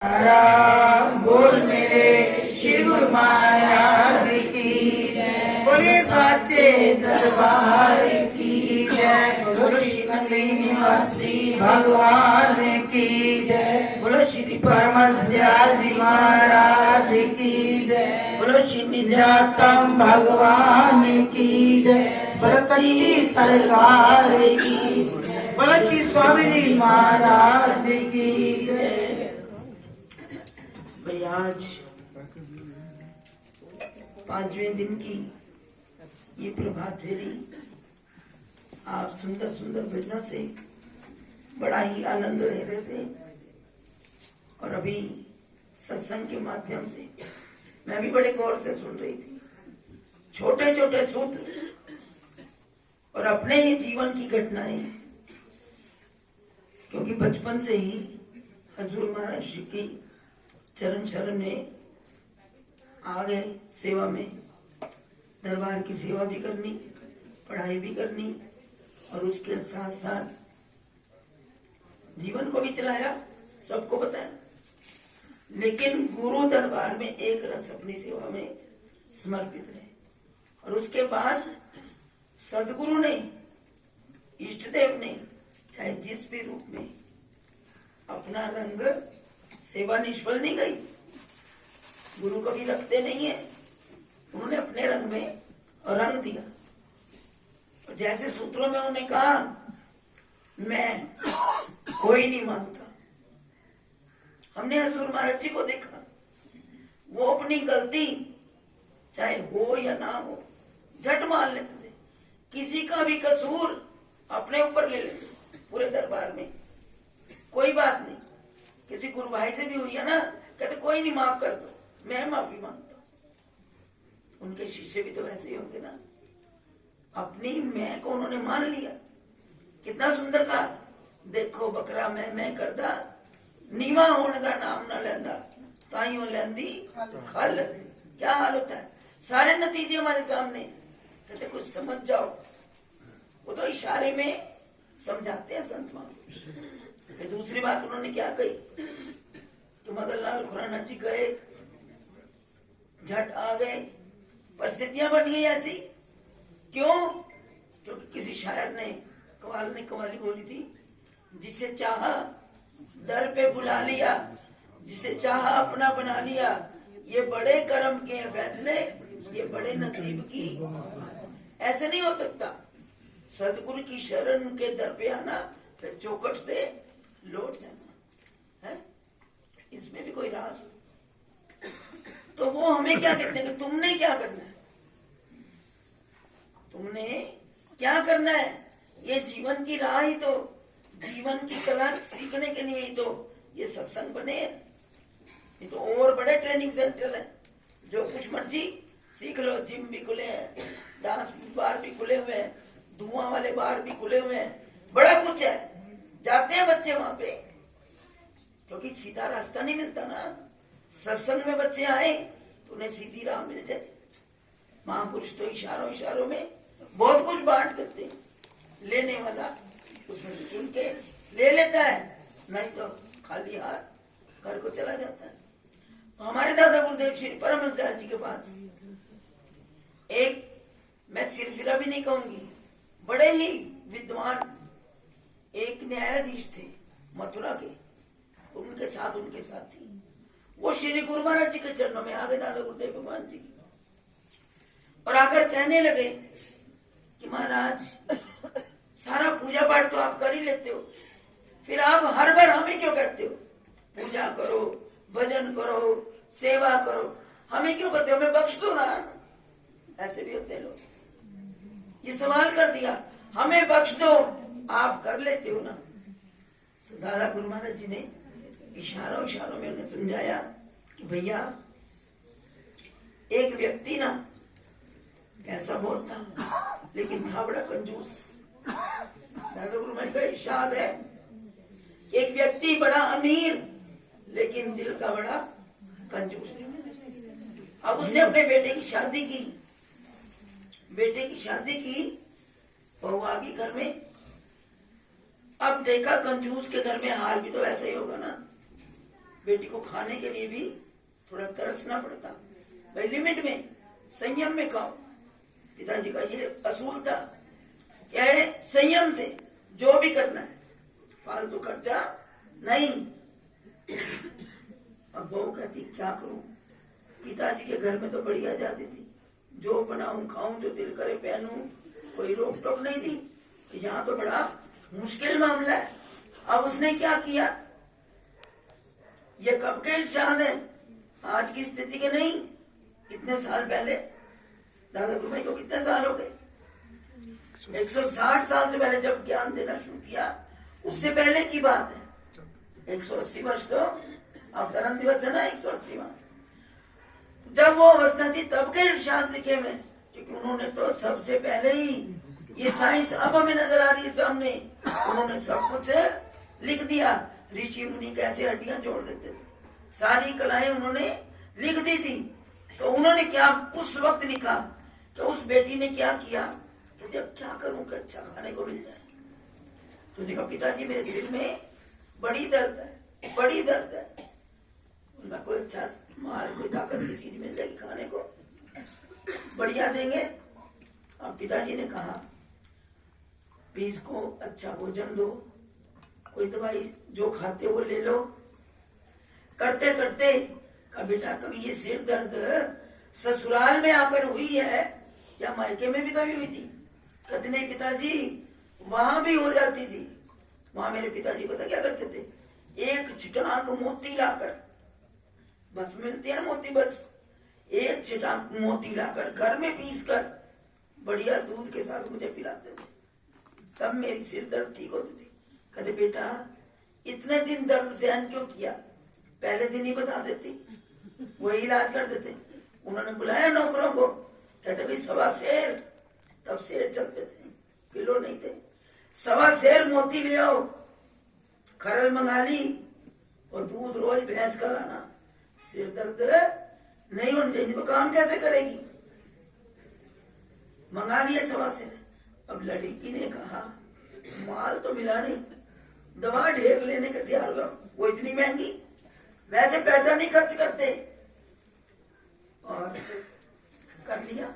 बोल मेरे श्री गुरु महाराज की जय। बोले साचे दरबार की जय। बोलो श्री नगरी निवासी भगवान की जय। बोलो श्री परमहंस महाराज की जय। बोलो श्री निजातम भगवान की जय। बोलो सच्ची सरकार की। बोलो श्री स्वामी जी महाराज की जय। भाई आज 5वें दिन की ये प्रभात फेरी आप सुंदर सुंदर भजनों से बड़ा ही आनंद ले रहे थे और अभी सत्संग के माध्यम से मैं भी बड़े गौर से सुन रही थी। छोटे छोटे सूत्र और अपने ही जीवन की घटनाएं, क्योंकि बचपन से ही हजूर महाराज श्री की चरण शरण में आ गए। सेवा में दरबार की सेवा भी करनी, पढ़ाई भी करनी और उसके साथ साथ जीवन को भी चलाया, सबको बताया। लेकिन गुरु दरबार में एक रस अपनी सेवा में समर्पित रहे और उसके बाद सदगुरु ने, इष्ट देव ने, चाहे जिस भी रूप में अपना रंग, सेवा निष्फल नहीं गई। गुरु कभी रखते नहीं है, उन्होंने अपने रंग में रंग दिया। और जैसे सूत्रों में उन्होंने कहा, मैं कोई नहीं मानता। हमने हजूर महाराज जी को देखा, वो अपनी गलती चाहे हो या ना हो झट मान लेते थे। किसी का भी कसूर अपने ऊपर ले लेते पूरे दरबार में, कोई बात नहीं। किसी गुरु भाई से भी हुई है ना, कहते कोई नहीं, माफ कर दो, मैं माफी मांगता हूं। उनके शिष्य भी तो वैसे ही होंगे ना, अपनी मैं को उन्होंने मान लिया। कितना सुंदर कहा, देखो बकरा मैं करदा, नीवा होने का नाम ना लेंदा, ताइयों लेंदी खल। क्या हाल होता है, सारे नतीजे हमारे सामने। कहते कुछ समझ जाओ। वो तो इशारे में समझाते हैं संत महापुरुष। दूसरी बात उन्होंने क्या कही कि मदन लाल खुराना जी गए, झट आ गए, परिस्थितियां बन गई ऐसी। क्यों? क्योंकि किसी शायर ने कवाली बोली थी, जिसे चाहा दर पे बुला लिया, जिसे चाहा अपना बना लिया, ये बड़े कर्म के फैसले, ये बड़े नसीब की। ऐसे नहीं हो सकता। सदगुरु की शरण के दर पे आना, फिर चौकट से लौट जाना है, इसमें भी कोई राज। तो वो हमें क्या कहते हैं कि तुमने क्या करना है, तुमने क्या करना है। ये जीवन की राह ही तो, जीवन की कला सीखने के लिए ही तो ये सत्संग बने हैं। ये तो और बड़े ट्रेनिंग सेंटर है, जो कुछ मर्जी सीख लो। जिम भी खुले हैं, डांस बार भी खुले हुए हैं, धुआं वाले बार भी खुले हुए हैं, बड़ा कुछ है। जाते हैं बच्चे वहां पे, क्योंकि सीधा रास्ता नहीं मिलता ना। सत्संग में बच्चे आए तो उन्हें सीधी राह मिल जाती। महापुरुष तो इशारों इशारों में बहुत कुछ बांट देते हैं। लेने वाला उसमें से चुन के ले लेता है, नहीं तो खाली हाथ घर को चला जाता है। तो हमारे दादा गुरुदेव श्री परमहंस जी के पास एक, मैं सिरफिरा भी नहीं कहूंगी, बड़े ही विद्वान एक न्यायाधीश थे मथुरा के, उनके साथी। वो श्री गुरु महाराज जी के चरणों में आ गए, दादा गुरुदेव भगवान जी की, और आकर कहने लगे कि महाराज, सारा पूजा पाठ तो आप कर ही लेते हो, फिर आप हर बार हमें क्यों कहते हो पूजा करो, भजन करो, सेवा करो, हमें क्यों करते हो, हमें बख्श दो ना। ऐसे भी होते लोग। ये सवाल कर दिया, हमें बख्श दो, आप कर लेते हो ना। तो दादा गुरु महाराज जी ने इशारों में उन्हें समझाया कि भैया, एक व्यक्ति ना पैसा बहुत था, लेकिन था बड़ा कंजूस। दादा गुरु महाराज का इरशाद है, एक व्यक्ति बड़ा अमीर लेकिन दिल का बड़ा कंजूस था। अब उसने अपने बेटे की शादी की, बहू आ गई घर में। अब देखा कंजूस के घर में हाल भी तो ऐसा ही होगा ना, बेटी को खाने के लिए भी थोड़ा तरसना पड़ता, भाई लिमिट में, संयम में खाओ। पिताजी का ये असूल था, क्या है, संयम से जो भी करना है, फालतू खर्चा नहीं। अब बहू कहती क्या करूं, पिताजी के घर में तो बड़ी आजादी थी, जो बनाऊं खाऊं, जो दिल करे पहनूं, कोई रोक टोक नहीं थी। यहाँ तो बड़ा मुश्किल मामला है। अब उसने क्या किया, ये कब के इरशाद है, आज की स्थिति के नहीं, कितने साल पहले। दादा गुरु भाई को कितने साल हो गए, 160 साल से पहले जब ज्ञान देना शुरू किया, उससे पहले की बात है। 180 वर्ष तो अवतरण दिवस है ना, 180वां। जब वो अवस्था थी तब के इरशाद लिखे में, क्योंकि उन्होंने तो सबसे पहले ही, ये साइंस अब हमें नजर आ रही है सामने, उन्होंने सब कुछ लिख दिया। ऋषि मुनि कैसे हड्डियां जोड़ देते थे, सारी कलाएं उन्होंने लिख दी थी। तो उन्होंने क्या उस वक्त लिखा, तो उस बेटी ने क्या किया कि जब क्या करूं कि अच्छा खाने को मिल जाए। तो देखा पिताजी मेरे सिर में बड़ी दर्द है, बड़ी दर्द है, उनका कोई अच्छा माल, कोई ताकत की चीज मिल जाएगी खाने को, बढ़िया देंगे। अब पिताजी ने कहा भी इसको अच्छा भोजन दो, कोई दवाई जो खाते हो वो ले लो। करते करते का बेटा कभी ये सिर दर्द ससुराल में आकर हुई है या मायके में भी कभी हुई थी? कहते नहीं पिताजी, वहां भी हो जाती थी। वहां मेरे पिताजी पता क्या करते थे, एक छिटाक मोती लाकर, बस मिलती है ना मोती, बस एक छिटाक मोती लाकर घर में पीस कर बढ़िया दूध के साथ मुझे पिलाते थे, तब मेरी सिर दर्द ठीक होती थी। कहते बेटा इतने दिन दर्द सहन क्यों किया, पहले दिन ही बता देती, वही इलाज कर देते। उन्होंने बुलाया नौकरों को, कहते भाई 1.25 सेर, तब सेर चलते थे, किलो नहीं थे, 1.25 सेर मोती ले आओ, खरल मंगा ली, और दूध रोज भैंस का लाना। सिर दर्द नहीं होनी चाहिए तो काम कैसे करेगी, मंगा लिया 1.25 सेर। अब लड़की ने कहा माल तो मिला नहीं, दवा ढेर लेने का तैयार हुआ, वो इतनी महंगी, वैसे पैसा नहीं खर्च करते, और कर लिया।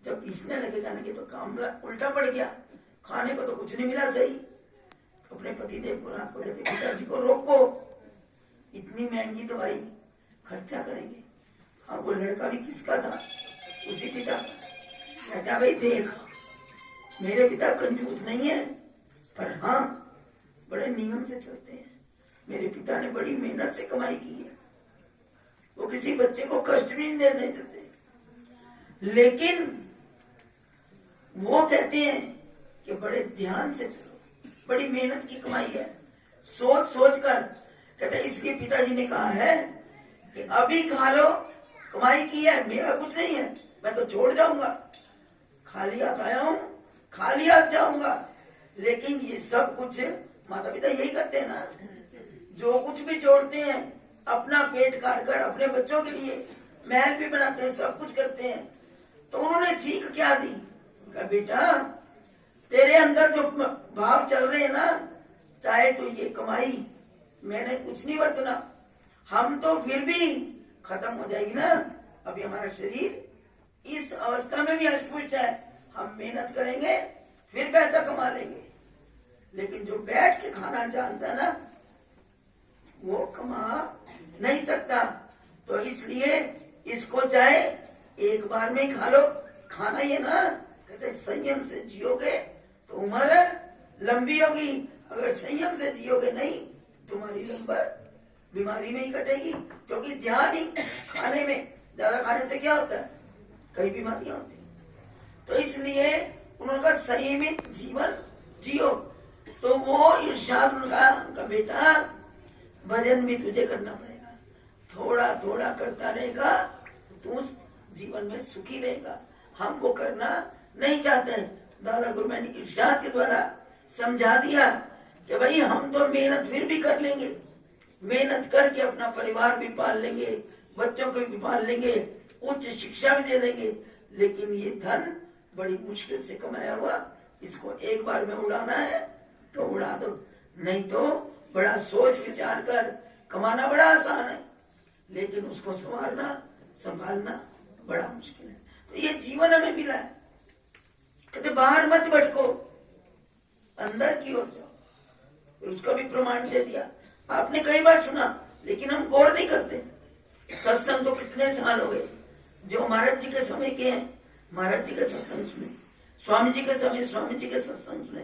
जब पीसने लगे जाने के तो काम उल्टा पड़ गया, खाने को तो कुछ नहीं मिला सही। अपने पतिदेव को रात को कहते पिताजी को रोको, इतनी महंगी दवाई खर्चा करेंगे। और वो लड़का भी किसका था, उसी पिता का। कहता भाई देख, मेरे पिता कंजूस नहीं है, पर हाँ बड़े नियम से चलते हैं। मेरे पिता ने बड़ी मेहनत से कमाई की है, वो किसी बच्चे को कष्ट भी नहीं देने देते, लेकिन वो कहते हैं कि बड़े ध्यान से चलो, बड़ी मेहनत की कमाई है, सोच सोच कर। कहते इसके पिताजी ने कहा है कि अभी खा लो, कमाई की है, मेरा कुछ नहीं है, मैं तो छोड़ जाऊंगा, खाली हाथ आया हूं, खाली हाथ जाऊंगा। लेकिन ये सब कुछ माता पिता यही करते हैं ना, जो कुछ भी जोड़ते हैं अपना पेट काट कर अपने बच्चों के लिए, महल भी बनाते हैं, सब कुछ करते हैं। तो उन्होंने सीख क्या दी, कहा बेटा तेरे अंदर जो भाव चल रहे हैं ना, चाहे तो ये कमाई मैंने कुछ नहीं बरतना, हम तो फिर भी खत्म हो जाएगी ना। अभी हमारा शरीर इस अवस्था में भी हष्ट-पुष्ट है, हम मेहनत करेंगे फिर पैसा कमा लेंगे, लेकिन जो बैठ के खाना जानता है ना, वो कमा नहीं सकता। तो इसलिए इसको चाहे एक बार में खा लो, खाना ही है ना। कहते संयम से जियोगे तो उम्र लंबी होगी, अगर संयम से जियोगे नहीं तुम्हारी उम्र बीमारी में ही कटेगी, क्योंकि ध्यान ही खाने में, ज्यादा खाने से क्या होता है, कई बीमारियां होती। तो इसलिए उन्होंने कहा संयमित जीवन जियो। तो वो इरशाद उनका बेटा भजन भी तुझे करना पड़ेगा, थोड़ा थोड़ा करता रहेगा तू जीवन में सुखी रहेगा। हम वो करना नहीं चाहते। दादा गुरु ने इरशाद के द्वारा समझा दिया कि भाई हम तो मेहनत फिर भी कर लेंगे, मेहनत करके अपना परिवार भी पाल लेंगे, बच्चों को भी पाल लेंगे, उच्च शिक्षा भी दे देंगे, लेकिन ये धन बड़ी मुश्किल से कमाया हुआ, इसको एक बार में उड़ाना है तो उड़ा दो, नहीं तो बड़ा सोच विचार कर कमाना बड़ा आसान है, लेकिन उसको संभालना बड़ा मुश्किल है। तो ये जीवन हमें मिला है। कहते बाहर मत भटको, अंदर की ओर जाओ। फिर उसका भी प्रमाण दे दिया। आपने कई बार सुना, लेकिन हम गौर नहीं करते। सत्संग तो कितने साल हो गए जो महाराज जी के समय के हैं, महाराज जी के सत्संग सुने, स्वामी जी के समय स्वामी जी के सत्संग सुने,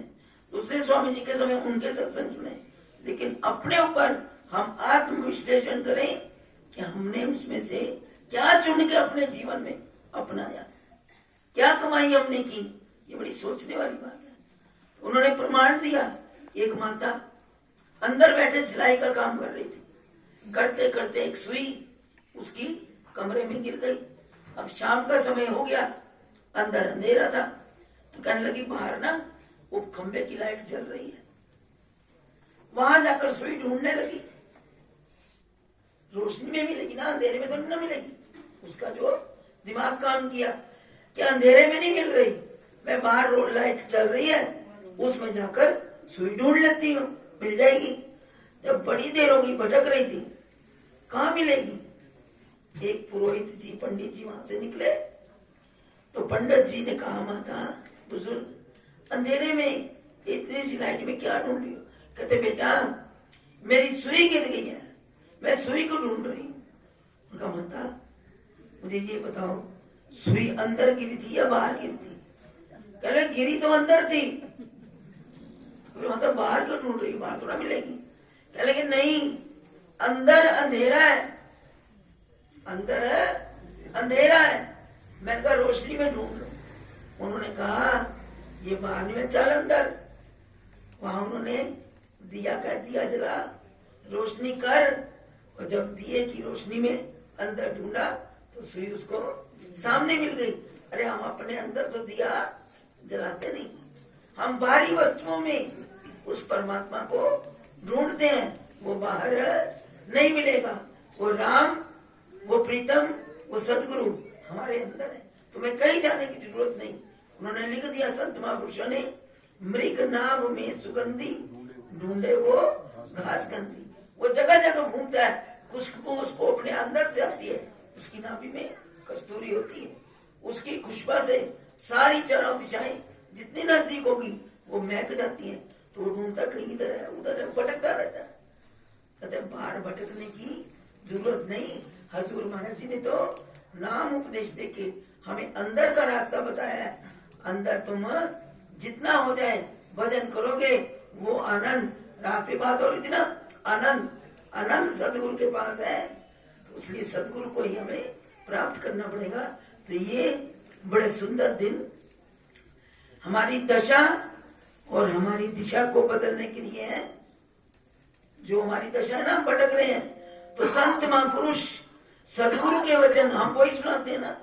दूसरे स्वामी जी के समय उनके सत्संग सुने, लेकिन अपने ऊपर हम आत्म विश्लेषण करें कि हमने उसमें से क्या चुन के अपने जीवन में अपनाया, क्या कमाई हमने की। ये बड़ी सोचने वाली बात है। उन्होंने प्रमाण दिया। एक माता अंदर बैठे सिलाई का काम कर रही थी, करते करते एक सुई उसकी कमरे में गिर गई। अब शाम का समय हो गया, अंदर अंधेरा था, तो कहने लगी बाहर ना वो खंबे की लाइट जल रही है, वहां जाकर सुई ढूंढने लगी। रोशनी में मिलेगी ना, अंधेरे में तो न मिलेगी। उसका जो दिमाग काम किया कि अंधेरे में नहीं मिल रही, मैं बाहर रोड लाइट चल रही है उसमें जाकर सुई ढूंढ लेती हूँ, मिल जाएगी। जब बड़ी देर होगी, भटक रही थी, कहाँ मिलेगी। एक पुरोहित जी, पंडित जी वहां से निकले, तो पंडित जी ने कहा माता बुजुर्ग, अंधेरे में इतनी सी लाइट में क्या ढूंढ रही हो। कहते बेटा मेरी सुई गिर गई है, मैं सुई को ढूंढ रही हूँ। उनका माता मुझे ये बताओ, सुई अंदर गिरी थी या बाहर गिरी थी। कह रहे गिरी तो अंदर थी। मतलब बाहर क्यों ढूंढ रही, बाहर थोड़ा मिलेगी। कह लगे नहीं, अंदर अंधेरा है, अंदर है अंधेरा है, मैंने कहा रोशनी में ढूंढ लो। उन्होंने कहा ये बाहर में चल अंदर। वहां उन्होंने दिया का दिया जला, रोशनी कर, और जब दिए की रोशनी में अंदर ढूंढा तो सुई उसको सामने मिल गई। अरे हम अपने अंदर तो दिया जलाते नहीं, हम बाहरी वस्तुओं में उस परमात्मा को ढूंढते हैं। वो बाहर नहीं मिलेगा। वो राम, वो प्रीतम, वो सदगुरु हमारे अंदर है, तुम्हें कहीं जाने की जरूरत नहीं। उन्होंने लिख दिया संत महापुरुषों ने, मृग नाभ में सुगंधी ढूंढे वो घास गंदी। वो जगह जगह घूमता है, खुशबू उसको अपने अंदर से आती है, उसकी नाभि में कस्तूरी होती है, उसकी खुशबू से सारी चारों दिशाएं जितनी नजदीक होगी वो महक जाती है। तो वो ढूंढता कहीं इधर है उधर है, भटकता रहता है। कहते बाहर भटकने की जरूरत नहीं। हजूर महाराज जी ने तो नाम उपदेश देके हमें अंदर का रास्ता बताया है। अंदर तुम जितना हो जाए भजन करोगे वो आनंद, राह पे बात हो रही थी ना, आनंद आनंद सदगुरु के पास है। इसलिए सदगुरु को ही हमें प्राप्त करना पड़ेगा। तो ये बड़े सुंदर दिन हमारी दशा और हमारी दिशा को बदलने के लिए है। जो हमारी दशा है ना, भटक रहे हैं, तो संत महापुरुष सदगुरु के वचन हम वही सुनाते हैं ना,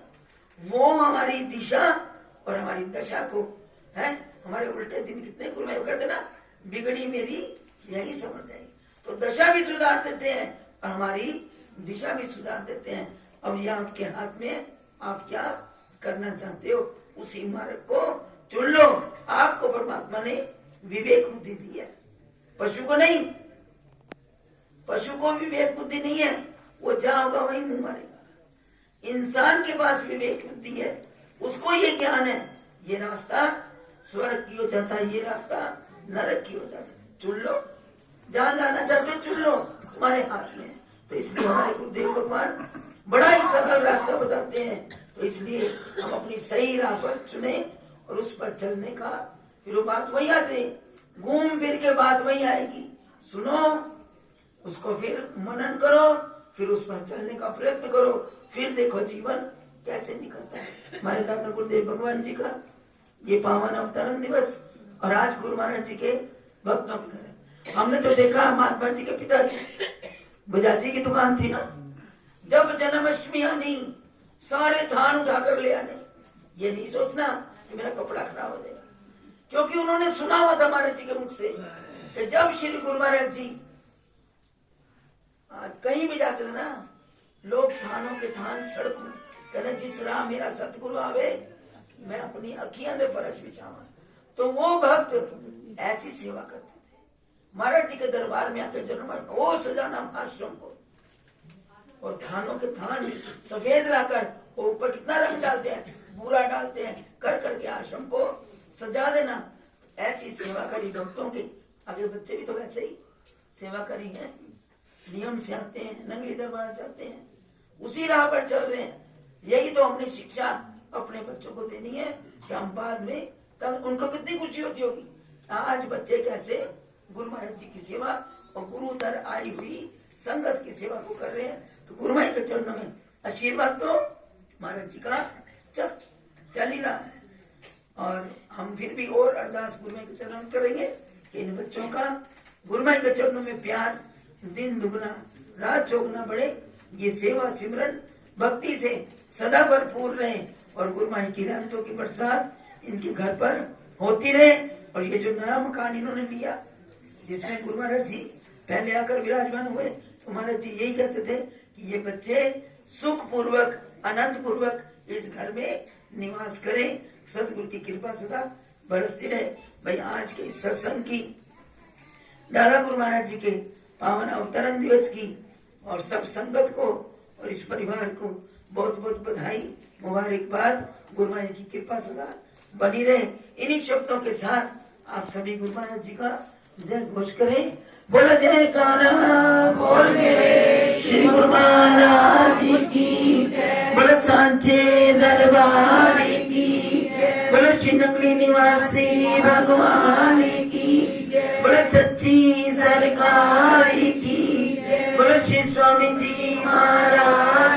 वो हमारी दिशा और हमारी दशा को है। हमारे उल्टे दिन कितने गुरु कहते ना, बिगड़ी मेरी यही समझ जाएगी। तो दशा भी सुधार देते हैं और हमारी दिशा भी सुधार देते हैं। अब ये आपके हाथ में, आप क्या करना चाहते हो उसी मार्ग को चुन लो। आपको परमात्मा ने विवेक बुद्धि दी है, पशु को नहीं। पशु को विवेक बुद्धि नहीं है, वो जहां होगा वहीं मुंह मारेगा। इंसान के पास विवेक बुद्धि है, उसको ये ज्ञान है ये रास्ता स्वर्ग की हो जाता है, ये रास्ता नरक की हो जाता है। चुन लो, जहां जाना चाहते चुन लो, तुम्हारे हाथ में। तो इसलिए हमारे गुरुदेव भगवान बड़ा ही सरल रास्ता बताते हैं। तो इसलिए हम अपनी सही राह पर चुने और उस पर चलने का, फिर वो बात वही आती, घूम फिर के बात वही आएगी। सुनो, उसको फिर मनन करो, फिर उस पर चलने का प्रयत्न करो, फिर देखो जीवन कैसे निकलता है। हमारे दादा गुरुदेव भगवान जी का ये पावन अवतरण दिवस और आज गुरु महाराज जी के भक्तों के घर। हमने तो देखा महात्मा जी के पिताजी बजाजी की दुकान थी ना, जब जन्माष्टमी आनी सारे थान उठाकर ले आने। ये नहीं सोचना कि मेरा कपड़ा खराब हो जाएगा, क्योंकि उन्होंने सुना हुआ था महाराज जी के मुख से कि जब श्री गुरु महाराज जी कहीं भी जाते थे ना, लोग थानों के थान सड़कों कहना जिस राह मेरा सतगुरु आवे मैं अपनी अखियां दे फर्श बिछावा। तो वो भक्त ऐसी सेवा करते थे। महाराज जी के दरबार में आकर जन्म वो सजाना आश्रम को, और थानों के थान सफेद लाकर वो ऊपर कितना रंग डालते हैं, बुरा डालते हैं, कर करके आश्रम को सजा देना। ऐसी सेवा करी भक्तों की। आगे बच्चे भी तो वैसे ही सेवा करी है, नियम से आते हैं, नंगली दरबार जाते हैं, उसी राह पर चल रहे हैं। यही तो हमने शिक्षा अपने बच्चों को देनी है कि हम बाद में तब उनको कितनी खुशी होती होगी। आज बच्चे कैसे गुरु महाराज जी की सेवा और गुरु दर आई हुई संगत की सेवा को कर रहे हैं। तो गुरु महाराज के चरणों में आशीर्वाद तो महाराज जी का चल ही रहा है। और हम फिर भी और अरदास गुरु महाराज के चरणों में करेंगे कि इन बच्चों का गुरु महाराज के चरणों में प्यार दिन दुगना रात चौगुना बढ़े। ये सेवा सिमरन भक्ति से सदा भरपूर रहे और गुरु महाराज की रहमतों की बरसात इनके घर पर होती रहे। और ये जो नया मकान इन्होंने लिया जिसमें गुरु महाराज जी पहले आकर विराजमान हुए, तो महाराज जी यही कहते थे कि ये बच्चे सुख पूर्वक आनंद पूर्वक इस घर में निवास करें, सतगुरु की कृपा सदा बरसती रहे। भाई आज के इस सत्संग की दादा गुरु महाराज जी के पावन अवतरण दिवस की और सब संगत को और इस परिवार को बहुत बहुत बधाई मुबारकबाद। गुरु महाराज की कृपा सदा बनी रहे। इन्हीं शब्दों के साथ आप सभी गुरु महाराज जी का जय घोष करें। बोलो जयकारा बोल मेरे श्री गुरु महाराज की जय। बोलो सांचे दरबार की जय। बोलो श्री नगली निवासी भगवान की जय। बोलो सच्ची सरकार की जय। बोलो श्री स्वामी जी महाराज